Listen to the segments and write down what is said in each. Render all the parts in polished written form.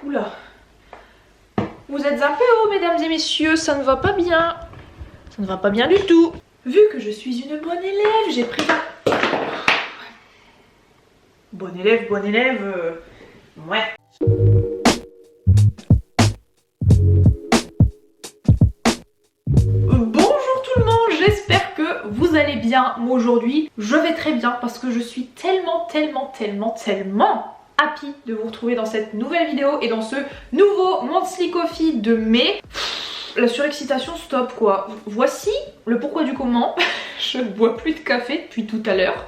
Oula. Vous êtes un peu haut, mesdames et messieurs, ça ne va pas bien. Ça ne va pas bien du tout. Vu que je suis une bonne élève, j'ai pris ma... Bonne élève, ouais. Bonjour tout le monde, j'espère que vous allez bien. Moi aujourd'hui, je vais très bien parce que je suis tellement happy de vous retrouver dans cette nouvelle vidéo et dans ce nouveau Monthly Coffee de mai. La surexcitation stop quoi. Voici le pourquoi du comment. Je ne bois plus de café depuis tout à l'heure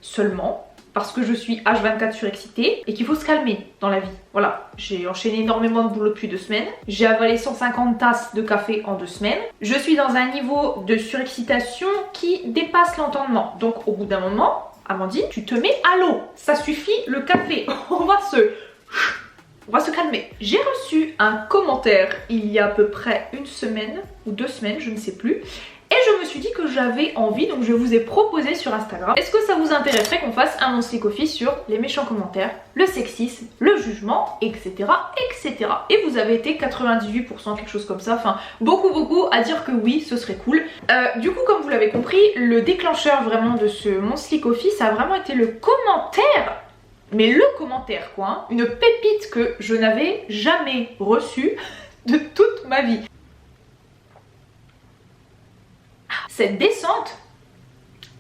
seulement parce que je suis H24 surexcitée et qu'il faut se calmer dans la vie. Voilà, j'ai enchaîné énormément de boulot depuis 2 semaines. J'ai avalé 150 tasses de café en 2 semaines. Je suis dans un niveau de surexcitation qui dépasse l'entendement. Donc au bout d'un moment, Amandine, tu te mets à l'eau. Ça suffit le café. On va se calmer. J'ai reçu un commentaire il y a à peu près 1 semaine ou 2 semaines, je ne sais plus. Et je me suis dit que j'avais envie, donc je vous ai proposé sur Instagram. Est-ce que ça vous intéresserait qu'on fasse un Monthly Coffee sur les méchants commentaires, le sexisme, le jugement, etc. etc. Et vous avez été 98%, quelque chose comme ça, enfin beaucoup à dire que oui, ce serait cool. Du coup, comme vous l'avez compris, le déclencheur vraiment de ce Monthly Coffee, ça a vraiment été le commentaire. Mais le commentaire quoi, hein, une pépite que je n'avais jamais reçue de toute ma vie. Cette descente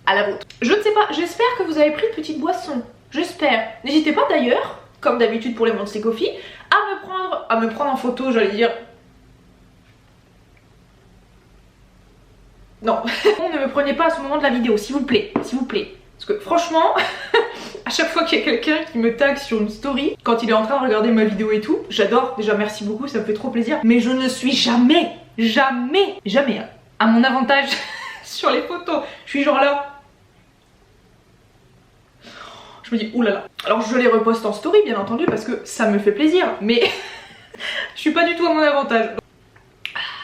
à la vôtre. Je ne sais pas, j'espère que vous avez pris une petite boisson. J'espère. N'hésitez pas d'ailleurs, comme d'habitude pour les Monthly Coffee, à me prendre en photo, j'allais dire. Non, ne me prenez pas à ce moment de la vidéo, s'il vous plaît, s'il vous plaît. Parce que franchement, à chaque fois qu'il y a quelqu'un qui me tag sur une story, quand il est en train de regarder ma vidéo et tout, j'adore, déjà merci beaucoup, ça me fait trop plaisir. Mais je ne suis jamais à mon avantage sur les photos. Je suis genre là. Je me dis oulala. Alors je les reposte en story bien entendu parce que ça me fait plaisir. Mais je suis pas du tout à mon avantage.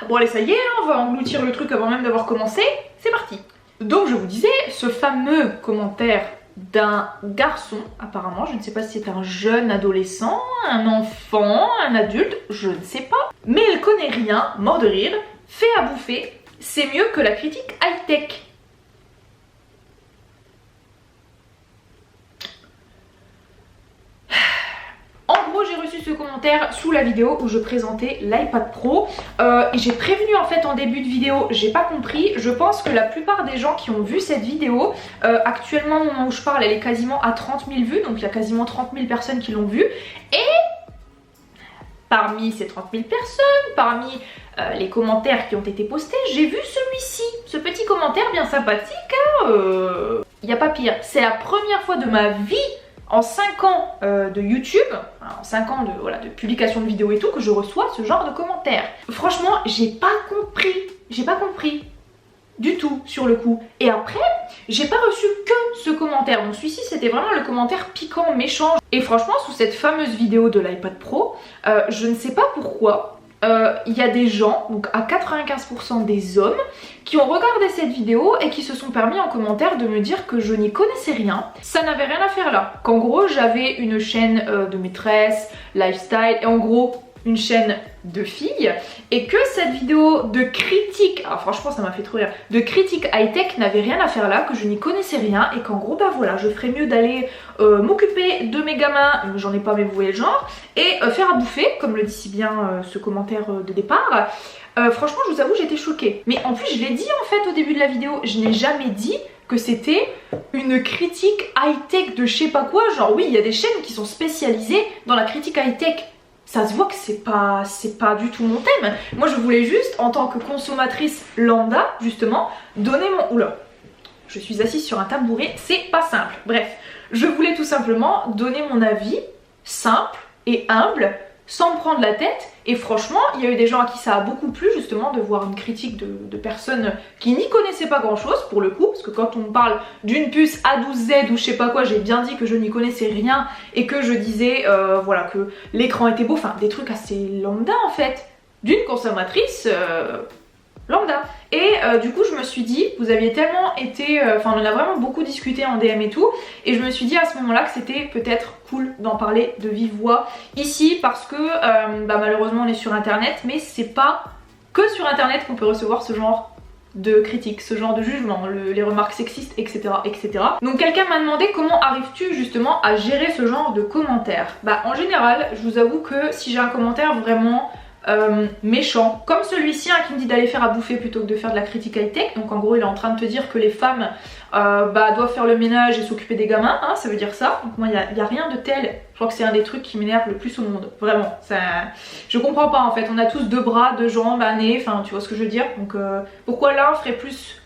Bon allez ça y est, hein, on va engloutir le truc avant même d'avoir commencé. C'est parti. Donc je vous disais, ce fameux commentaire d'un garçon, apparemment, je ne sais pas si c'est un jeune adolescent, un enfant, un adulte, je ne sais pas. Mais elle connaît rien, mort de rire, fait à bouffer. C'est mieux que la critique high-tech. En gros, j'ai reçu ce commentaire sous la vidéo où je présentais l'iPad Pro. Et j'ai prévenu en fait en début de vidéo, j'ai pas compris. Je pense que la plupart des gens qui ont vu cette vidéo, actuellement au moment où je parle, elle est quasiment à 30 000 vues. Donc il y a quasiment 30 000 personnes qui l'ont vue. Et parmi ces 30 000 personnes, parmi les commentaires qui ont été postés, j'ai vu celui-ci, ce petit commentaire bien sympathique, hein, y a pas pire. C'est la première fois de ma vie, en 5 ans de YouTube, en 5 ans de publication de vidéos et tout, que je reçois ce genre de commentaires. Franchement, j'ai pas compris du tout sur le coup. Et après, j'ai pas reçu que ce commentaire. Donc celui-ci, c'était vraiment le commentaire piquant, méchant. Et franchement, sous cette fameuse vidéo de l'iPad Pro, je ne sais pas pourquoi, il y a des gens, donc à 95% des hommes, qui ont regardé cette vidéo et qui se sont permis en commentaire de me dire que je n'y connaissais rien. Ça n'avait rien à faire là. Qu'en gros, j'avais une chaîne de maîtresse, lifestyle, et en gros, une chaîne de filles, et que cette vidéo de critique, alors franchement ça m'a fait trop rire, de critique high-tech n'avait rien à faire là, que je n'y connaissais rien, et qu'en gros bah voilà, je ferais mieux d'aller m'occuper de mes gamins, j'en ai pas mais vous voyez le genre, et faire à bouffer, comme le dit si bien ce commentaire de départ. Franchement je vous avoue j'étais choquée, mais en plus je l'ai dit en fait au début de la vidéo, je n'ai jamais dit que c'était une critique high-tech de je sais pas quoi, genre oui il y a des chaînes qui sont spécialisées dans la critique high-tech. Ça se voit que c'est pas du tout mon thème. Moi je voulais juste, en tant que consommatrice lambda, justement, donner mon... Oula, je suis assise sur un tabouret, c'est pas simple. Bref, je voulais tout simplement donner mon avis simple et humble, sans me prendre la tête. Et franchement, il y a eu des gens à qui ça a beaucoup plu justement de voir une critique de personnes qui n'y connaissaient pas grand chose pour le coup. Parce que quand on me parle d'une puce A12Z ou je sais pas quoi, j'ai bien dit que je n'y connaissais rien et que je disais voilà que l'écran était beau. Enfin des trucs assez lambda en fait. D'une consommatrice lambda. Et du coup je me suis dit, vous aviez tellement été, enfin on en a vraiment beaucoup discuté en DM et tout, et je me suis dit à ce moment là que c'était peut-être cool d'en parler de vive voix ici, parce que malheureusement on est sur internet, mais c'est pas que sur internet qu'on peut recevoir ce genre de critiques, ce genre de jugement, les remarques sexistes, etc. etc. Donc quelqu'un m'a demandé comment arrives-tu justement à gérer ce genre de commentaires. Bah en général, je vous avoue que si j'ai un commentaire vraiment méchant, comme celui-ci qui me dit d'aller faire à bouffer plutôt que de faire de la critique high-tech, donc en gros il est en train de te dire que les femmes doivent faire le ménage et s'occuper des gamins, hein, ça veut dire ça. Donc moi il y a rien de tel, je crois que c'est un des trucs qui m'énerve le plus au monde, vraiment, ça, je comprends pas en fait, on a tous deux bras, deux jambes, un nez, enfin tu vois ce que je veux dire, donc pourquoi l'un ferait plus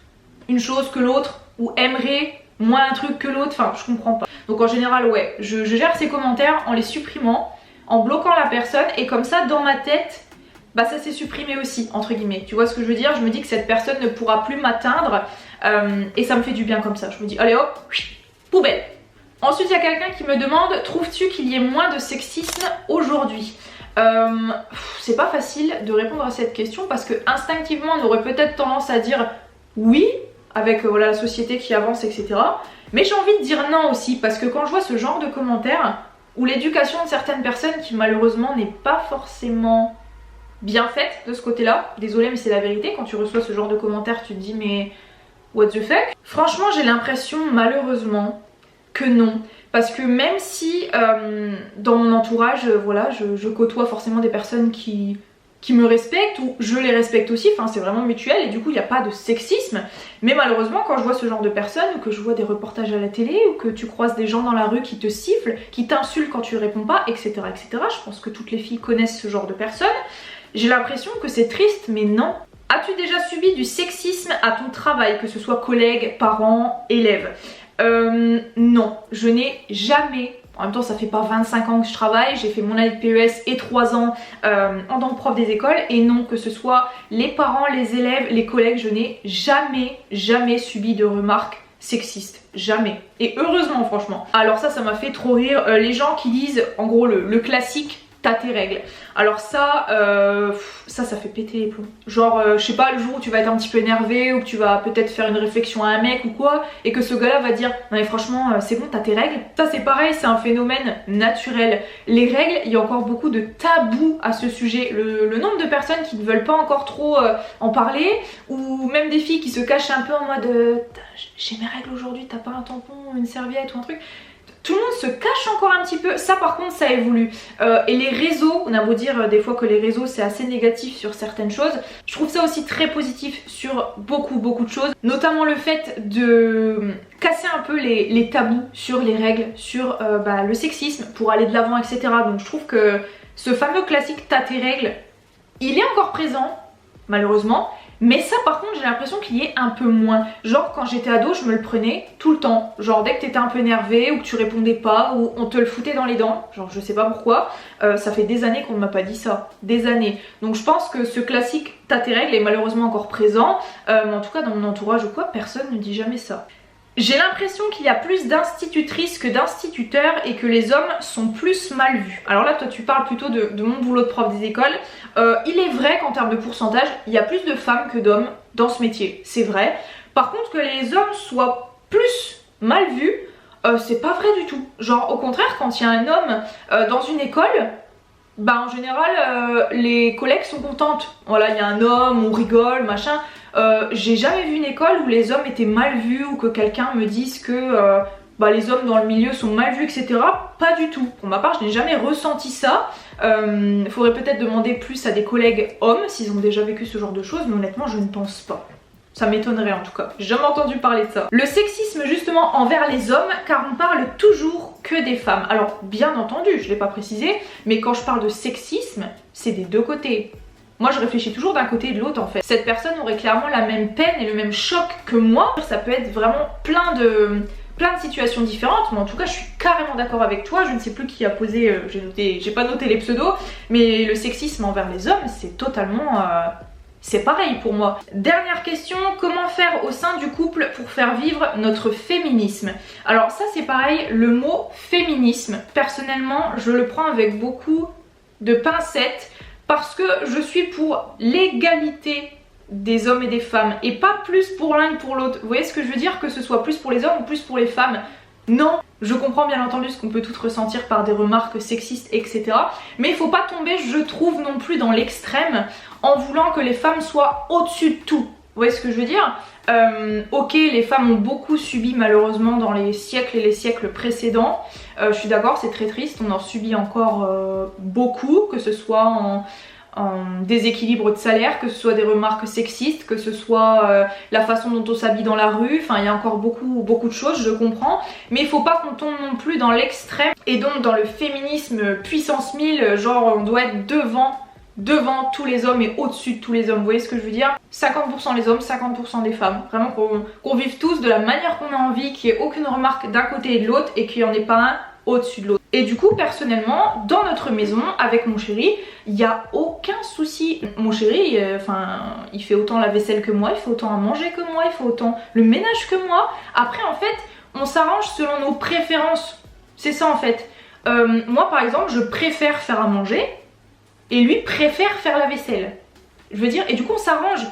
une chose que l'autre, ou aimerait moins un truc que l'autre, enfin je comprends pas. Donc en général ouais, je gère ces commentaires en les supprimant, en bloquant la personne, et comme ça dans ma tête, bah ça s'est supprimé aussi, entre guillemets. Tu vois ce que je veux dire? Je me dis que cette personne ne pourra plus m'atteindre et ça me fait du bien comme ça. Je me dis, allez hop, poubelle. Ensuite, il y a quelqu'un qui me demande, trouves-tu qu'il y ait moins de sexisme aujourd'hui? C'est pas facile de répondre à cette question parce que instinctivement, on aurait peut-être tendance à dire oui, avec voilà, la société qui avance, etc. Mais j'ai envie de dire non aussi, parce que quand je vois ce genre de commentaires, ou l'éducation de certaines personnes qui malheureusement n'est pas forcément bien faite de ce côté-là, désolé mais c'est la vérité, quand tu reçois ce genre de commentaires tu te dis mais what the fuck? Franchement j'ai l'impression malheureusement que non, parce que même si dans mon entourage voilà, je côtoie forcément des personnes qui me respectent, ou je les respecte aussi, enfin c'est vraiment mutuel, et du coup il n'y a pas de sexisme, mais malheureusement quand je vois ce genre de personnes, ou que je vois des reportages à la télé, ou que tu croises des gens dans la rue qui te sifflent, qui t'insultent quand tu ne réponds pas, etc., etc., je pense que toutes les filles connaissent ce genre de personnes, j'ai l'impression que c'est triste, mais non. As-tu déjà subi du sexisme à ton travail, que ce soit collègues, parents, élèves? Non, je n'ai jamais. En même temps, ça fait pas 25 ans que je travaille, j'ai fait mon année de PES et 3 ans en tant que prof des écoles, et non, que ce soit les parents, les élèves, les collègues, je n'ai jamais subi de remarques sexistes. Jamais. Et heureusement, franchement. Alors ça m'a fait trop rire. Les gens qui disent, en gros, le classique, t'as tes règles. Alors ça fait péter les plombs. Genre, je sais pas, le jour où tu vas être un petit peu énervé, ou que tu vas peut-être faire une réflexion à un mec ou quoi, et que ce gars-là va dire non mais franchement, c'est bon, t'as tes règles. Ça c'est pareil, c'est un phénomène naturel. Les règles, il y a encore beaucoup de tabous à ce sujet. Le nombre de personnes qui ne veulent pas encore trop en parler, ou même des filles qui se cachent un peu en mode j'ai mes règles aujourd'hui, t'as pas un tampon, une serviette ou un truc. Tout le monde se cache encore un petit peu, ça par contre ça évolue. Et les réseaux, on a beau dire des fois que les réseaux c'est assez négatif sur certaines choses, je trouve ça aussi très positif sur beaucoup de choses, notamment le fait de casser un peu les tabous sur les règles, sur le sexisme pour aller de l'avant, etc. Donc je trouve que ce fameux classique t'as tes règles, il est encore présent malheureusement. Mais ça par contre j'ai l'impression qu'il y est un peu moins. Genre quand j'étais ado je me le prenais tout le temps. Genre dès que t'étais un peu énervé ou que tu répondais pas, ou on te le foutait dans les dents. Genre je sais pas pourquoi. Ça fait des années qu'on ne m'a pas dit ça. Des années. Donc je pense que ce classique t'as tes règles est malheureusement encore présent. Mais en tout cas dans mon entourage ou quoi, personne ne dit jamais ça. J'ai l'impression qu'il y a plus d'institutrices que d'instituteurs et que les hommes sont plus mal vus. Alors là toi tu parles plutôt de mon boulot de prof des écoles. Il est vrai qu'en termes de pourcentage, il y a plus de femmes que d'hommes dans ce métier, c'est vrai. Par contre que les hommes soient plus mal vus, c'est pas vrai du tout. Genre au contraire quand il y a un homme dans une école, bah en général les collègues sont contentes. Voilà, il y a un homme, on rigole, machin. J'ai jamais vu une école où les hommes étaient mal vus, ou que quelqu'un me dise que les hommes dans le milieu sont mal vus, etc. Pas du tout. Pour ma part, je n'ai jamais ressenti ça. Faudrait peut-être demander plus à des collègues hommes s'ils ont déjà vécu ce genre de choses, mais honnêtement, je ne pense pas. Ça m'étonnerait en tout cas. J'ai jamais entendu parler de ça. Le sexisme justement envers les hommes, car on parle toujours que des femmes. Alors, bien entendu, je ne l'ai pas précisé, mais quand je parle de sexisme, c'est des deux côtés. Moi je réfléchis toujours d'un côté et de l'autre en fait. Cette personne aurait clairement la même peine et le même choc que moi. Ça peut être vraiment plein de situations différentes, mais en tout cas je suis carrément d'accord avec toi. Je ne sais plus qui a posé, j'ai pas noté les pseudos, mais le sexisme envers les hommes c'est totalement... c'est pareil pour moi. Dernière question, comment faire au sein du couple pour faire vivre notre féminisme? Alors ça c'est pareil, le mot féminisme, personnellement je le prends avec beaucoup de pincettes, parce que je suis pour l'égalité des hommes et des femmes et pas plus pour l'un que pour l'autre. Vous voyez ce que je veux dire, que ce soit plus pour les hommes ou plus pour les femmes? Non, je comprends bien entendu ce qu'on peut toutes ressentir par des remarques sexistes, etc. Mais il faut pas tomber, je trouve, non plus dans l'extrême en voulant que les femmes soient au-dessus de tout. Vous voyez ce que je veux dire? Ok, les femmes ont beaucoup subi malheureusement dans les siècles et les siècles précédents. Je suis d'accord, c'est très triste, on en subit encore beaucoup, que ce soit en déséquilibre de salaire, que ce soit des remarques sexistes, que ce soit la façon dont on s'habille dans la rue, enfin il y a encore beaucoup de choses, je comprends, mais il faut pas qu'on tombe non plus dans l'extrême et donc dans le féminisme puissance 1000, genre on doit être devant tous les hommes et au-dessus de tous les hommes, vous voyez ce que je veux dire? 50% les hommes, 50% des femmes, vraiment qu'on vive tous de la manière qu'on a envie, qu'il n'y ait aucune remarque d'un côté et de l'autre et qu'il n'y en ait pas un au-dessus de l'autre. Et du coup personnellement dans notre maison avec mon chéri il n'y a aucun souci. Mon chéri il fait autant la vaisselle que moi, il fait autant à manger que moi, il fait autant le ménage que moi. Après en fait on s'arrange selon nos préférences, c'est ça en fait. Moi par exemple je préfère faire à manger et lui préfère faire la vaisselle, je veux dire, et du coup on s'arrange.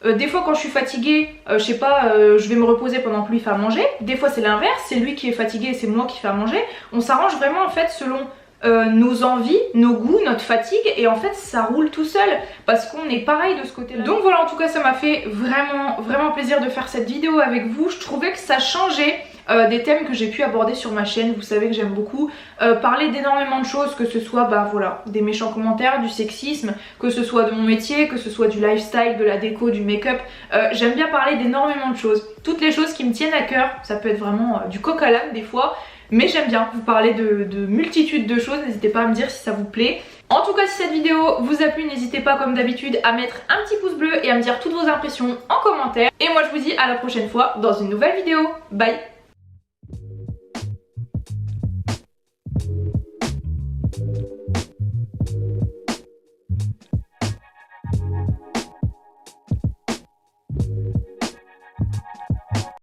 Des fois quand je suis fatiguée, je sais pas, je vais me reposer pendant que lui fait à manger. Des fois c'est l'inverse, c'est lui qui est fatigué et c'est moi qui fais à manger. On s'arrange vraiment en fait selon nos envies, nos goûts, notre fatigue, et en fait ça roule tout seul parce qu'on est pareil de ce côté-là. Donc voilà, en tout cas ça m'a fait vraiment plaisir de faire cette vidéo avec vous. Je trouvais que ça changeait des thèmes que j'ai pu aborder sur ma chaîne. Vous savez que j'aime beaucoup parler d'énormément de choses, que ce soit voilà, des méchants commentaires, du sexisme, que ce soit de mon métier, que ce soit du lifestyle, de la déco, du make-up. J'aime bien parler d'énormément de choses, toutes les choses qui me tiennent à cœur. Ça peut être vraiment du coq à l'âne des fois, mais j'aime bien vous parler de multitudes de choses. N'hésitez pas à me dire si ça vous plaît. En tout cas, si cette vidéo vous a plu, n'hésitez pas comme d'habitude à mettre un petit pouce bleu et à me dire toutes vos impressions en commentaire. Et moi je vous dis à la prochaine fois dans une nouvelle vidéo. Bye!